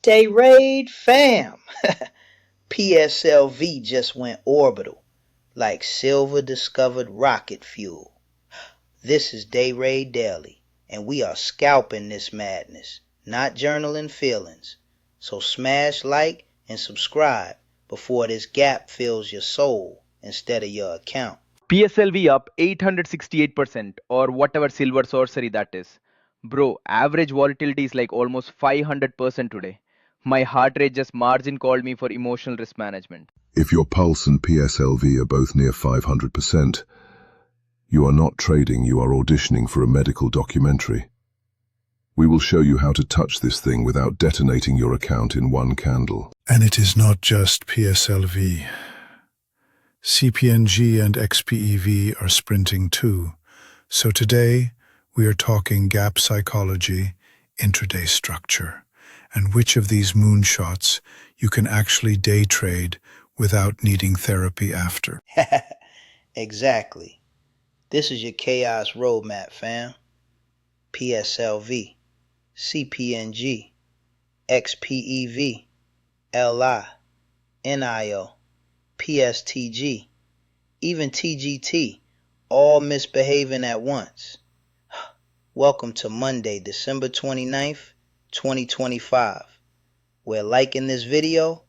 Dayrade fam. PSLV just went orbital, like silver discovered rocket fuel. This is Dayrade Daily, and we are scalping this madness, not journaling feelings. So smash like and subscribe before this gap fills your soul instead of your account. PSLV up 868% or whatever silver sorcery that is. Bro, average volatility is like almost 500% today. My heart rate just margin called me for emotional risk management. If your pulse and PSLV are both near 500%, you are not trading, you are auditioning for a medical documentary. We will show you how to touch this thing without detonating your account in one candle. And it is not just PSLV. CPNG and XPEV are sprinting too. So today, we are talking gap psychology, intraday structure, and which of these moonshots you can actually day trade without needing therapy after. Exactly. This is your chaos roadmap, fam. PSLV, CPNG, XPEV, LI, NIO, PSTG, even TGT, all misbehaving at once. Welcome to Monday, December 29th, 2025, where liking this video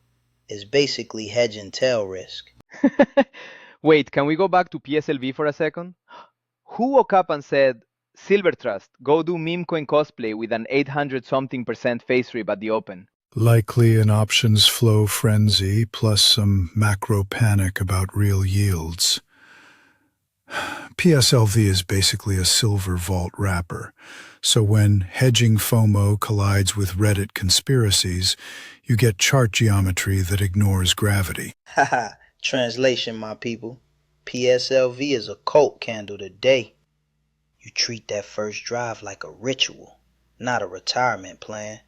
is basically hedging tail risk. Wait, can we go back to PSLV for a second? Who woke up and said, Silver Trust, go do meme coin cosplay with an 800-something% face rip at the open? Likely an options flow frenzy plus some macro panic about real yields. PSLV is basically a silver vault wrapper, so when hedging FOMO collides with Reddit conspiracies, you get chart geometry that ignores gravity. Haha, translation, my people. PSLV is a cult candle today. You treat that first drive like a ritual, not a retirement plan.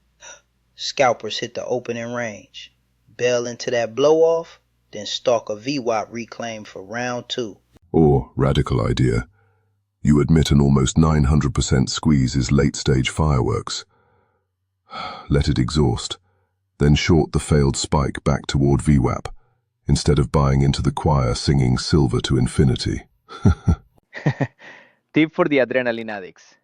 Scalpers hit the opening range, bail into that blow-off, then stalk a VWAP reclaim for round 2. Or, radical idea, you admit an almost 900% squeeze is late-stage fireworks. Let it exhaust, then short the failed spike back toward VWAP, instead of buying into the choir singing silver to infinity. Tip for the adrenaline addicts.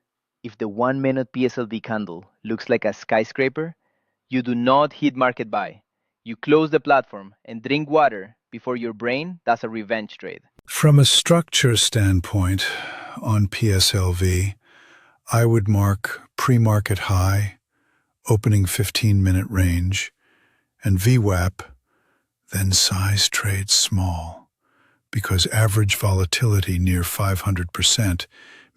If the 1-minute PSLV candle looks like a skyscraper, you do not hit market buy. You close the platform and drink water before your brain does a revenge trade. From a structure standpoint, on PSLV, I would mark pre-market high, opening 15-minute range, and VWAP, then size trade small, because average volatility near 500%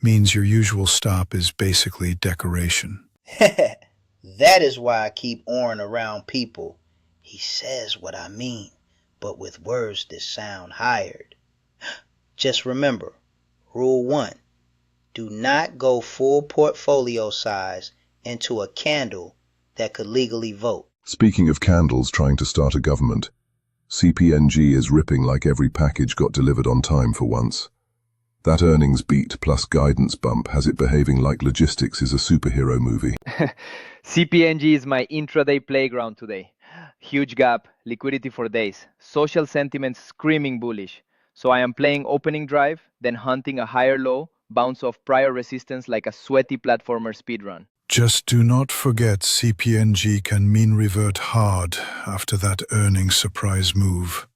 means your usual stop is basically decoration. That is why I keep oring around people. He says what I mean, but with words that sound hired. Just remember, rule 1, do not go full portfolio size into a candle that could legally vote. Speaking of candles trying to start a government, CPNG is ripping like every package got delivered on time for once. That earnings beat plus guidance bump has it behaving like logistics is a superhero movie. CPNG is my intraday playground today. Huge gap, liquidity for days, social sentiment screaming bullish. So I am playing opening drive, then hunting a higher low, bounce off prior resistance like a sweaty platformer speedrun. Just do not forget CPNG can mean revert hard after that earnings surprise move.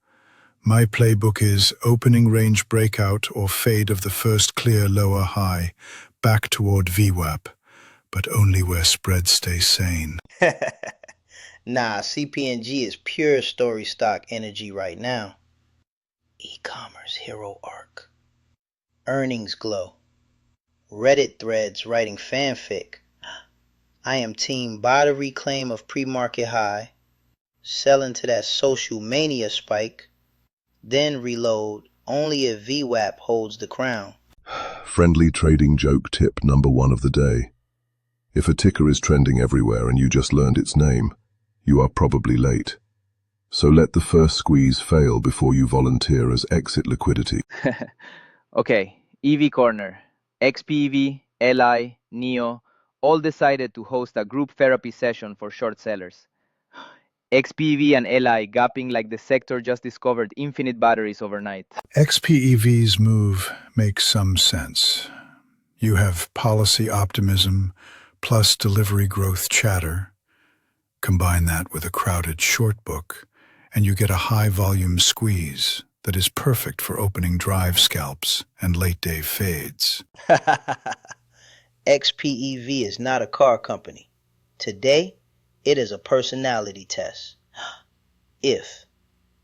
My playbook is opening range breakout or fade of the first clear lower high, back toward VWAP, but only where spreads stay sane. Nah, CPNG is pure story stock energy right now. E-commerce hero arc. Earnings glow. Reddit threads writing fanfic. I am team buy the reclaim of pre-market high, sell into that social mania spike, then reload only if VWAP holds the crown. Friendly trading joke tip number 1 of the day. If a ticker is trending everywhere and you just learned its name, you are probably late. So let the first squeeze fail before you volunteer as exit liquidity. Okay, EV Corner, XPEV, LI, NEO, all decided to host a group therapy session for short sellers. XPEV and LI gapping like the sector just discovered infinite batteries overnight. XPEV's move makes some sense. You have policy optimism plus delivery growth chatter. Combine that with a crowded short book, and you get a high-volume squeeze that is perfect for opening drive scalps and late-day fades. XPEV is not a car company. Today, it is a personality test. If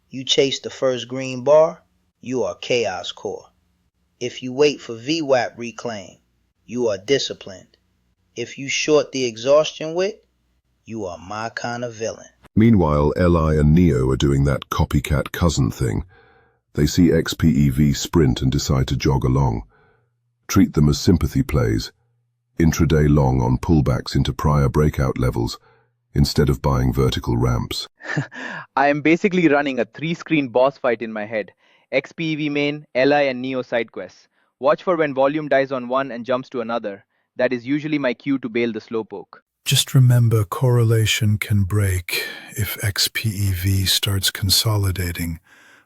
you chase the first green bar, you are chaos core. If you wait for VWAP reclaim, you are disciplined. If you short the exhaustion wick, you are my kind of villain. Meanwhile, Li and Neo are doing that copycat cousin thing. They see XPEV sprint and decide to jog along. Treat them as sympathy plays, intraday long on pullbacks into prior breakout levels, instead of buying vertical ramps. I am basically running a 3-screen boss fight in my head. XPEV main, LI and Neo side quests. Watch for when volume dies on one and jumps to another. That is usually my cue to bail the slowpoke. Just remember, correlation can break if XPEV starts consolidating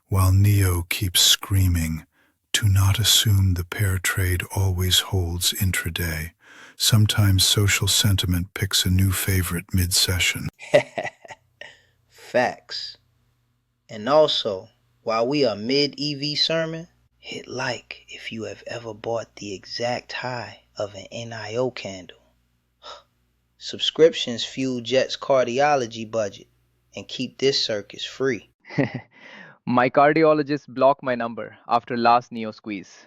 while Neo keeps screaming. Do not assume the pair trade always holds intraday. Sometimes social sentiment picks a new favorite mid-session. Facts. And also, while we are mid-EV sermon, hit like if you have ever bought the exact high of an NIO candle. Subscriptions fuel Jet's cardiology budget and keep this circus free. My cardiologist blocked my number after last Neo squeeze.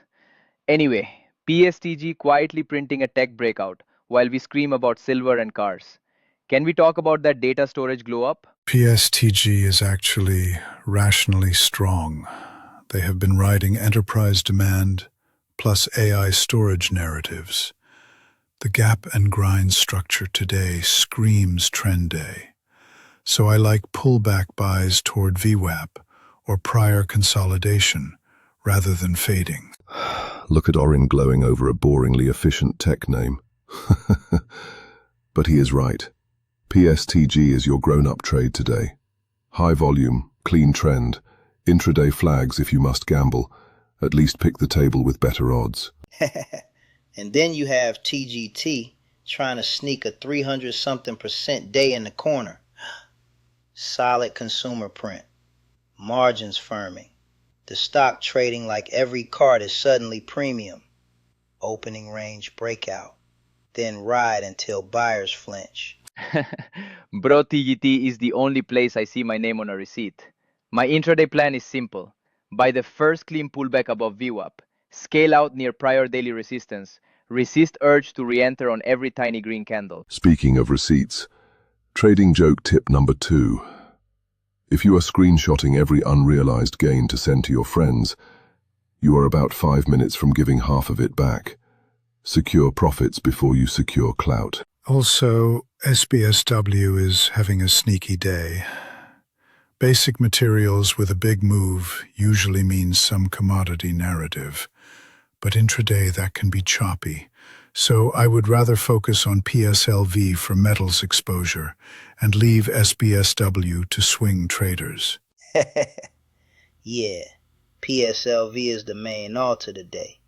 Anyway, PSTG quietly printing a tech breakout while we scream about silver and cars. Can we talk about that data storage glow up? PSTG is actually rationally strong. They have been riding enterprise demand plus AI storage narratives. The gap and grind structure today screams trend day. So I like pullback buys toward VWAP or prior consolidation rather than fading. Look at Orin glowing over a boringly efficient tech name. But he is right. PSTG is your grown-up trade today. High volume, clean trend, intraday flags if you must gamble. At least pick the table with better odds. And then you have TGT trying to sneak a 300-something% day in the corner. Solid consumer print. Margins firming. The stock trading like every card is suddenly premium. Opening range breakout. Then ride until buyers flinch. Bro, TGT is the only place I see my name on a receipt. My intraday plan is simple. Buy the first clean pullback above VWAP. Scale out near prior daily resistance. Resist urge to re-enter on every tiny green candle. Speaking of receipts, trading joke tip number 2. If you are screenshotting every unrealized gain to send to your friends, you are about 5 minutes from giving half of it back. Secure profits before you secure clout. Also, SBSW is having a sneaky day. Basic materials with a big move usually means some commodity narrative, but intraday that can be choppy. So I would rather focus on PSLV for metals exposure and leave SBSW to swing traders. Yeah, PSLV is the main altar today.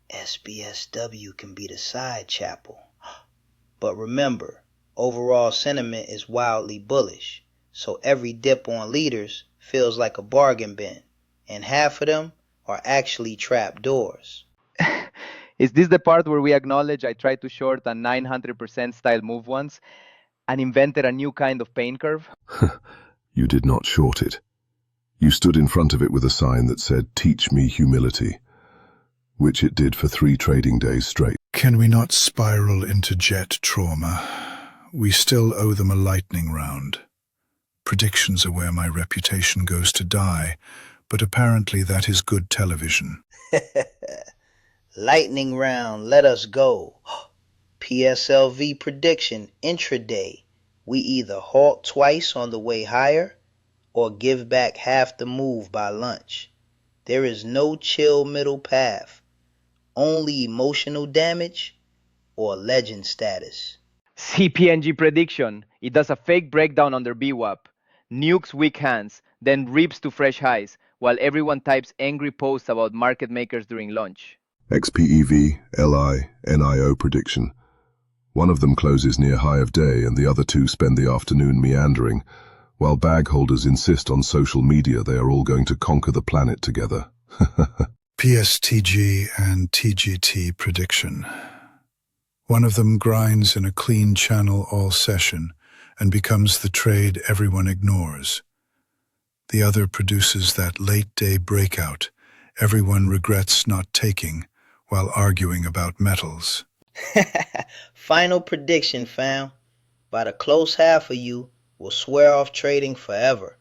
SBSW can be the side chapel. But remember, overall sentiment is wildly bullish, so every dip on leaders feels like a bargain bin, and half of them are actually trap doors. Is this the part where we acknowledge I tried to short a 900% style move once and invented a new kind of pain curve? You did not short it. You stood in front of it with a sign that said, "Teach me humility," which it did for 3 trading days straight. Can we not spiral into jet trauma? We still owe them a lightning round. Predictions are where my reputation goes to die, but apparently that is good television. Lightning round, let us go. PSLV prediction intraday. We either halt twice on the way higher or give back half the move by lunch. There is no chill middle path. Only emotional damage or legend status. CPNG prediction. It does a fake breakdown under VWAP. nukes weak hands, then rips to fresh highs, while everyone types angry posts about market makers during lunch. XPEV, LI, NIO prediction. One of them closes near high of day and the other two spend the afternoon meandering, while bag holders insist on social media they are all going to conquer the planet together. PSTG and TGT prediction. One of them grinds in a clean channel all session and becomes the trade everyone ignores. The other produces that late-day breakout everyone regrets not taking while arguing about metals. Final prediction, fam. About a close half of you will swear off trading forever,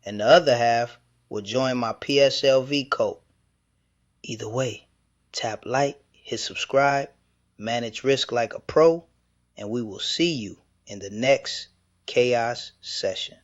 and the other half will join my PSLV cult. Either way, tap like, hit subscribe, manage risk like a pro, and we will see you in the next chaos session.